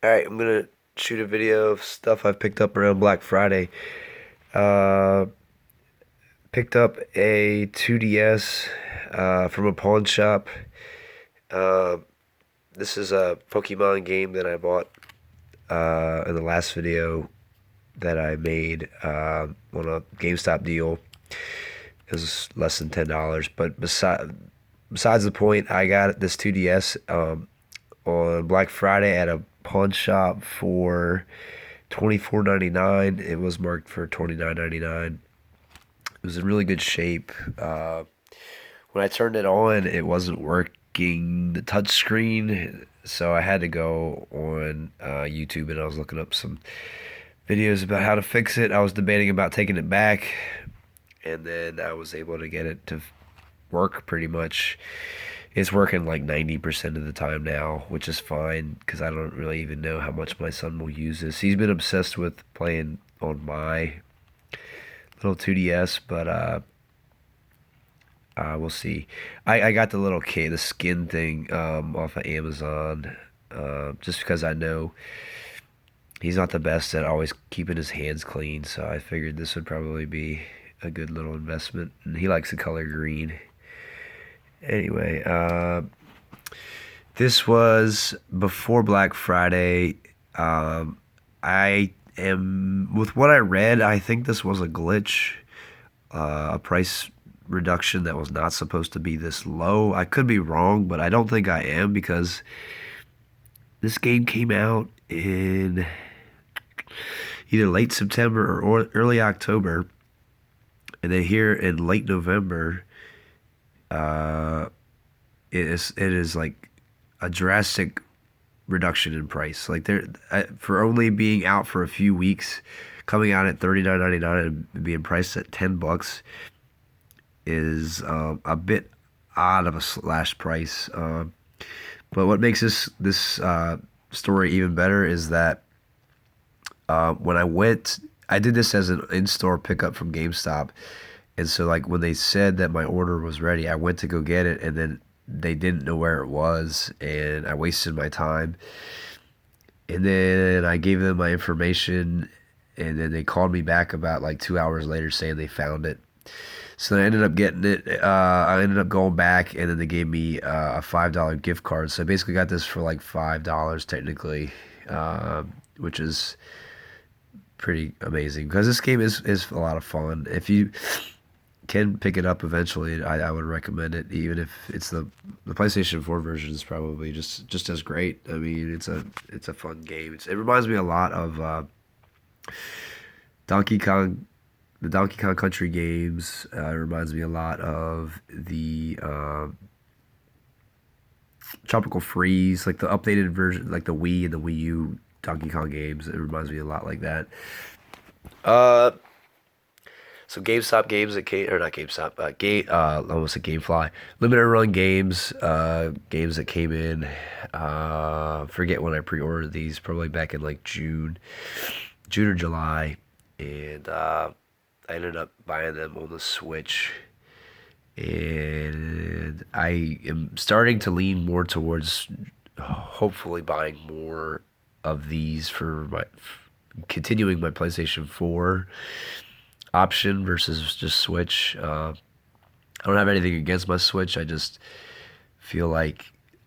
Alright, I'm gonna shoot a video of stuff I've picked up around Black Friday. Uh, Picked up a 2DS from a pawn shop. Uh, this is a Pokemon game that I bought in the last video that I made on a GameStop deal. It was less than $10, but besides the point, I got this 2DS on Black Friday at a pawn shop for $24.99. It was marked for $29.99. It was in really good shape. When I turned it on, it wasn't working, the touch screen, so I had to go on YouTube and I was looking up some videos about how to fix it. I was debating about taking it back, and then I was able to get it to work pretty much. It's working like 90% of the time now, which is fine because I don't really even know how much my son will use this. He's been obsessed with playing on my little 2DS, but we'll see. I got the little kit, the skin thing off of Amazon, just because I know he's not the best at always keeping his hands clean, so I figured this would probably be a good little investment. And he likes the color green. Anyway, this was before Black Friday. I am, with what I read, I think this was a glitch, a price reduction that was not supposed to be this low. I could be wrong, but I don't think I am because this game came out in either late September or early October, and then here in late November, uh, it is like a drastic reduction in price. Like for only being out for a few weeks, coming out at $39.99 and being priced at $10 is a bit odd of a slash price. But what makes this story even better is that when I did this as an in-store pickup from GameStop, and so like when they said that my order was ready, I went to go get it, and then they didn't know where it was, and I wasted my time. And then I gave them my information, and then they called me back about like 2 hours later saying they found it. So I ended up getting it. I ended up going back, and then they gave me a $5 gift card. So I basically got this for like $5 technically, which is pretty amazing because this game is a lot of fun. If you can pick it up eventually, I would recommend it. Even if it's the PlayStation 4 version is probably just as great. I mean, it's a fun game. It reminds me a lot of Donkey Kong, the Donkey Kong Country games. It reminds me a lot of the Tropical Freeze, like the updated version, like the Wii and the Wii U Donkey Kong games. It reminds me a lot like that. Uh, So GameStop games that came, or not GameStop, almost a GameFly, limited run games, games that came in. Forget when I pre-ordered these, probably back in like June or July, and I ended up buying them on the Switch, and I am starting to lean more towards hopefully buying more of these for my continuing my PlayStation 4 option versus just Switch. I don't have anything against my Switch. I just feel like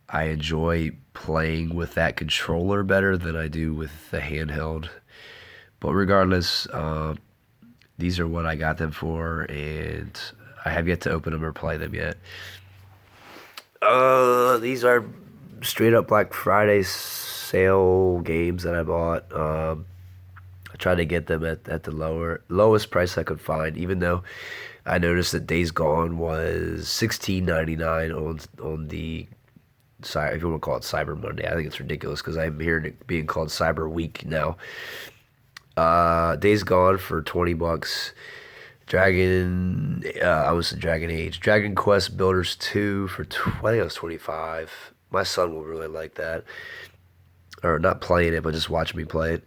I enjoy playing with that controller better than I do with the handheld. But regardless, these are what I got them for, and I have yet to open them or play them yet. These are straight up Black Friday sale games that I bought. I tried to get them at the lowest price I could find, even though I noticed that Days Gone was $16.99 on the if you want to call it Cyber Monday. I think it's ridiculous because I'm hearing it being called Cyber Week now. Days Gone for $20. I was in Dragon Age. Dragon Quest Builders 2 for I think it was 25. My son will really like that, or not playing it, but just watching me play it.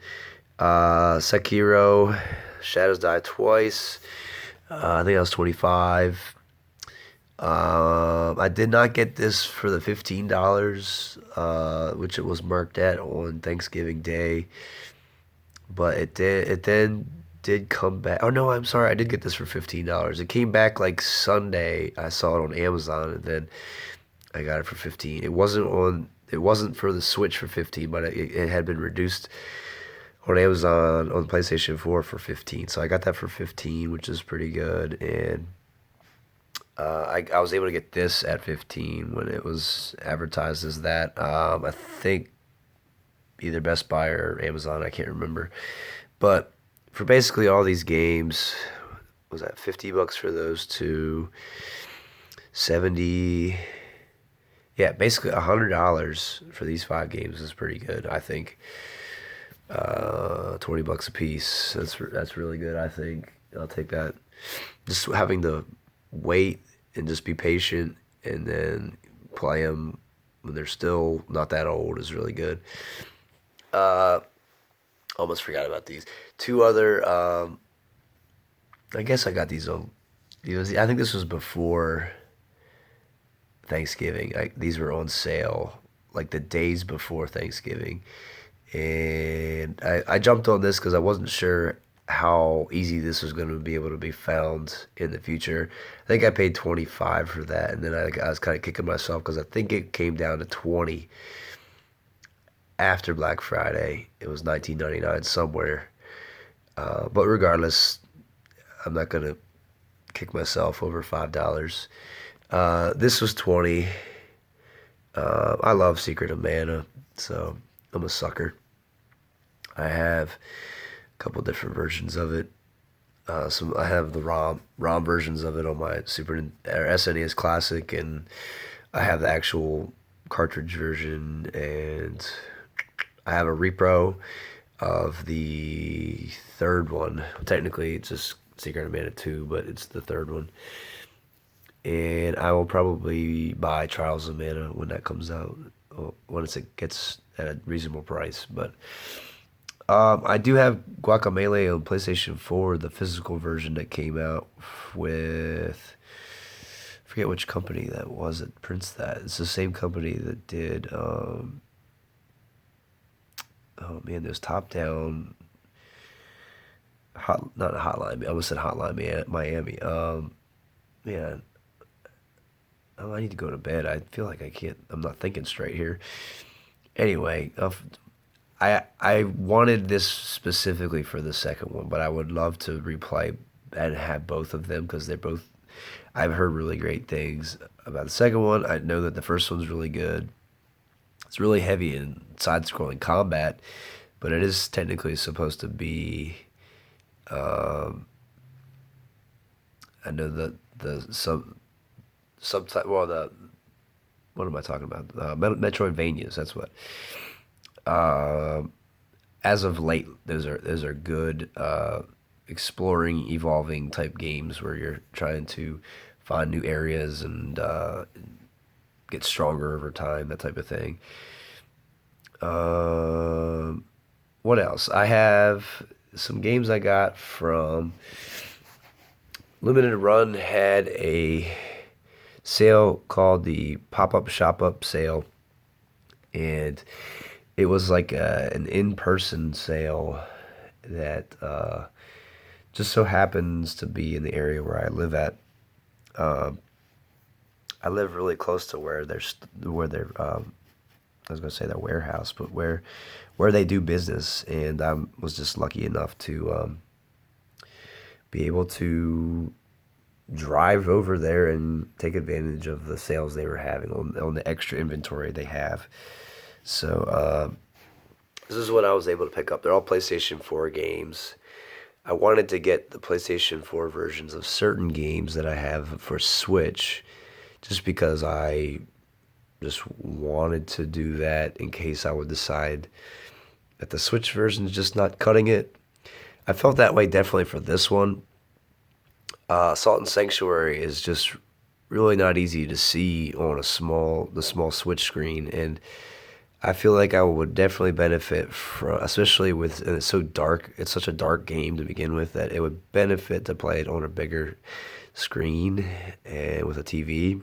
Sekiro, Shadows Die Twice. I think that was 25. I did not get this for the $15, which it was marked at on Thanksgiving Day, but it then did come back. Oh no, I'm sorry, I did get this for $15. It came back like Sunday. I saw it on Amazon, and then I got it for 15. It wasn't for the Switch for 15, but it had been reduced on Amazon on PlayStation 4 for 15. So I got that for 15, which is pretty good. And I was able to get this at 15 when it was advertised as that. I think either Best Buy or Amazon, I can't remember. But for basically all these games, was that $50 for those two? 70, yeah, basically $100 for these five games is pretty good, I think. $20 a piece. That's really good, I think. I'll take that. Just having to wait and just be patient and then play them when they're still not that old is really good. Uh, Almost forgot about these. Two other. I guess I got these on. I think this was before Thanksgiving. These were on sale like the days before Thanksgiving, and I jumped on this because I wasn't sure how easy this was going to be able to be found in the future. I think I paid 25 for that, and then I was kind of kicking myself because I think it came down to 20 after Black Friday. It was 19.99 somewhere. But regardless, I'm not gonna kick myself over $5. This was 20. I love Secret of Mana, so I'm a sucker. I have a couple different versions of it. I have the ROM versions of it on my or SNES Classic, and I have the actual cartridge version, and I have a repro of the third one. Technically, it's just Secret of Mana 2, but it's the third one. And I will probably buy Trials of Mana when that comes out, when it gets at a reasonable price. But I do have Guacamelee on PlayStation 4, the physical version that came out with. I forget which company that was that prints that. It's the same company that did. Oh man, there's top down. Not Hotline. I almost said Hotline Miami. Man, oh, I need to go to bed. I feel like I can't. I'm not thinking straight here. Anyway, I wanted this specifically for the second one, but I would love to replay and have both of them because they're both. I've heard really great things about the second one. I know that the first one's really good. It's really heavy in side-scrolling combat, but it is technically supposed to be. I know that the subtype. Well, the what am I talking about? Metroidvanias. That's what. As of late, those are good exploring, evolving type games where you're trying to find new areas and get stronger over time, that type of thing. Um, what else? I have some games I got from Limited Run had a sale called the Pop Up Shop Up sale, and it was like an in-person sale that just so happens to be in the area where I live at. I live really close to I was gonna say their warehouse, but where they do business, and I was just lucky enough to be able to drive over there and take advantage of the sales they were having on the extra inventory they have. So this is what I was able to pick up. They're all PlayStation 4 games. I wanted to get the PlayStation 4 versions of certain games that I have for Switch, just because I just wanted to do that in case I would decide that the Switch version is just not cutting it. I felt that way definitely for this one. Salt and Sanctuary is just really not easy to see on the small Switch screen, and I feel like I would definitely benefit from, especially with and it's so dark. It's such a dark game to begin with that it would benefit to play it on a bigger screen and with a TV.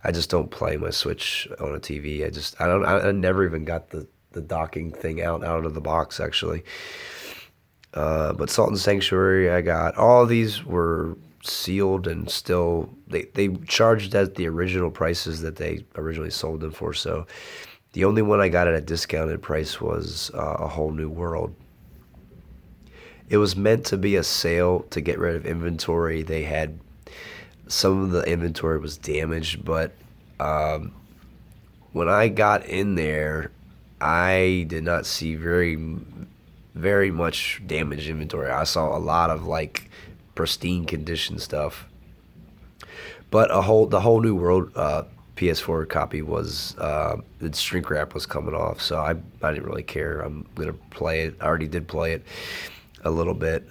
I just don't play my Switch on a TV. I never even got the docking thing out of the box actually. But Salt and Sanctuary, I got all of these were sealed and still they charged at the original prices that they originally sold them for. So the only one I got at a discounted price was A Whole New World. It was meant to be a sale to get rid of inventory. They had some of the inventory was damaged, but when I got in there, I did not see very much damaged inventory. I saw a lot of like pristine condition stuff. But the whole new world PS4 copy was the shrink wrap was coming off, so I didn't really care. I'm gonna play it. I already did play it a little bit.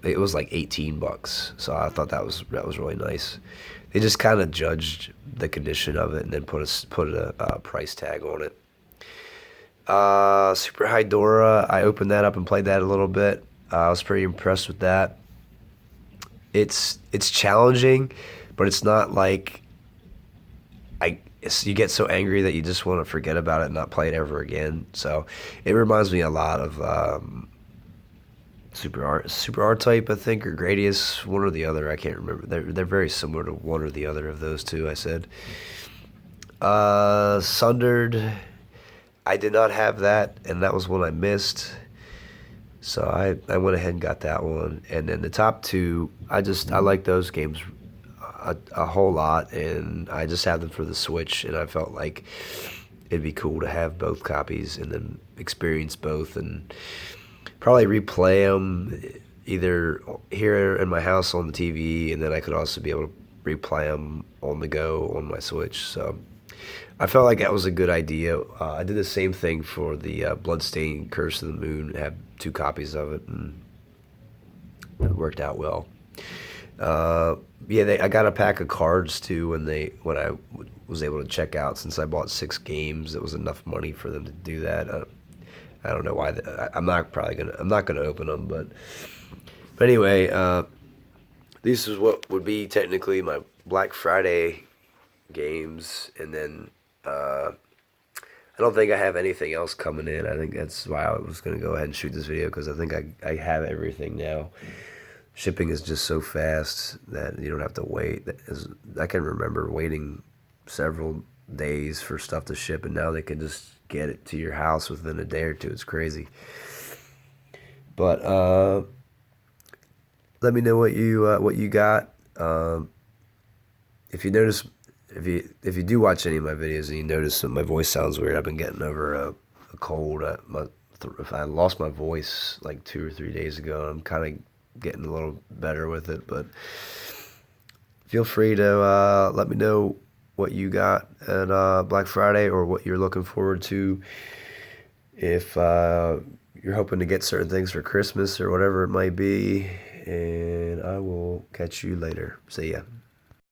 It was like $18, so I thought that was really nice. They just kind of judged the condition of it and then put a price tag on it. Super Hydora, I opened that up and played that a little bit. I was pretty impressed with that. It's challenging, but it's not like you get so angry that you just want to forget about it and not play it ever again. So it reminds me a lot of Super R Type, I think, or Gradius, one or the other. I can't remember. They're very similar to one or the other of those two. I said. Sundered. I did not have that, and that was one I missed. So I went ahead and got that one. And then the top two, I like those games a whole lot, and I just have them for the Switch, and I felt like it'd be cool to have both copies and then experience both and probably replay them either here in my house on the TV, and then I could also be able to replay them on the go on my Switch. So I felt like that was a good idea. I did the same thing for the Bloodstained Curse of the Moon. I have two copies of it, and it worked out well. Yeah, I got a pack of cards too when I was able to check out. Since I bought 6 games, it was enough money for them to do that. I don't know why. I'm not gonna open them, but anyway, this is what would be technically my Black Friday games, and then I don't think I have anything else coming in. I think that's why I was gonna go ahead and shoot this video, because I think I have everything now. Shipping is just so fast that you don't have to wait. I can remember waiting several days for stuff to ship, and now they can just get it to your house within a day or two. It's crazy. But let me know what you got. If you notice, if you do watch any of my videos and you notice that my voice sounds weird, I've been getting over a cold. If I lost my voice like 2 or 3 days ago, I'm kind of getting a little better with it. But feel free to let me know what you got at Black Friday, or what you're looking forward to. If you're hoping to get certain things for Christmas or whatever it might be. And I will catch you later. See ya.